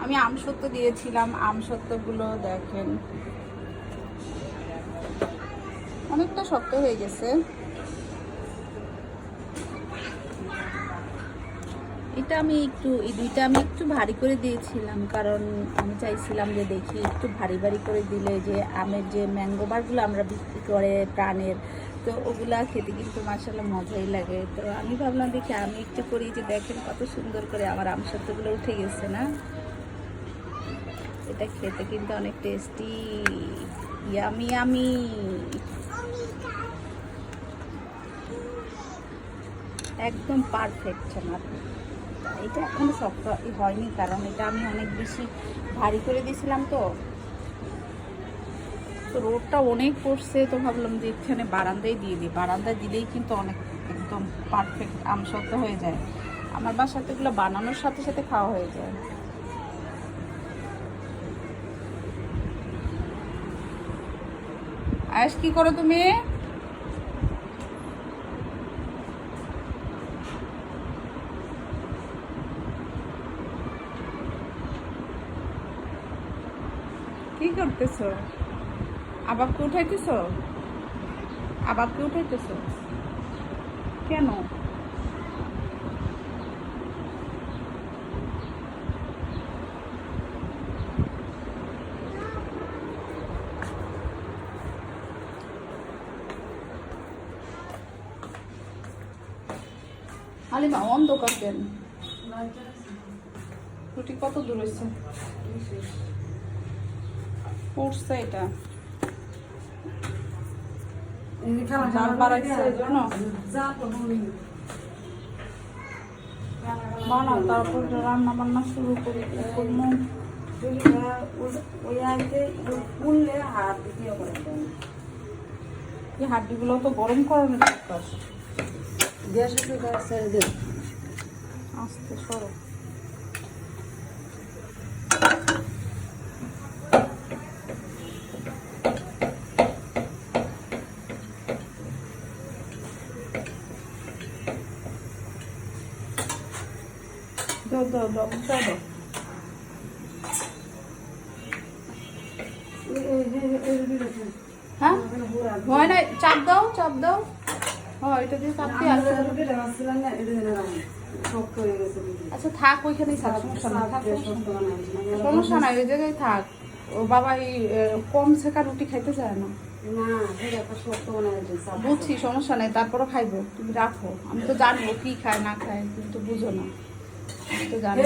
আমি আমসত্ত্ব দিয়েছিলাম, আমসত্ত্বগুলো দেখেন অনেকটা শক্ত হয়ে গেছে। এটা আমি একটু, এই দুইটা আমি একটু ভারী করে দিয়েছিলাম, কারণ আমি চাইছিলাম যে দেখি একটু ভারী ভারী করে দিলে যে আমের যে ম্যাঙ্গো বারগুলো আমরা বিক্রি করে প্রাণের, তো ওগুলা খেতে কিন্তু মাশাআল্লাহ মজাই লাগে। তো আমি ভাবলাম দেখি আমি একটু করি, যে দেখেন কত সুন্দর করে আমার আমসত্ত্বগুলো উঠে গেছে না। এটা খেতে কিন্তু অনেক টেস্টি, ইয়ামি ইয়ামি। একদম পারফেক্ট আমার। এটা এখনো শক্ত হয়নি, কারণ এটা আমি অনেক বেশি ভারী করে দিয়েছিলাম। তো রোদটা অনেক পড়ছে, তো ভাবলাম যে এখানে বারান্দায় দিয়ে দিই। বারান্দায় দিলেই কিন্তু অনেক একদম পারফেক্ট আমসত্ত্ব হয়ে যায়। আমার বাসাতে এগুলো বানানোর সাথে সাথে খাওয়া হয়ে যায়। আয়েশ, কি করো তুমি? কি করতেছো? আবাবকে উঠাইতেছো? আবাবকে উঠাইতেছো কেন? হালিমা অন্ধকার কেন? রুটি কত দূর হয়েছে? পড়ছে এটা জাল বাড়াইছে এই জন্য। বানাও, তারপর রান্না বান্না শুরু করি। এই হাড্ডিগুলো তো গরম করানোর দরকার। আস্তে সরো। দাও দাও দাও দাও। হ্যাঁ হয় না, চাপ দাও চাপ দাও। হ্যাঁ এটা দিয়ে চাপ দিয়ে আচ্ছা থাক, ওইখানেই থাক, সমস্যা না, সমস্যা নাই, ওই জায়গায় থাক। ও বাবা এই কম শেখা রুটি খাইতে চায় না। বুঝছি, সমস্যা নাই, তারপরও খাইবো, তুমি রাখো। আমি তো জানবো কি খায় না খায়, তুমি তো বুঝো না, আমি তো জানি।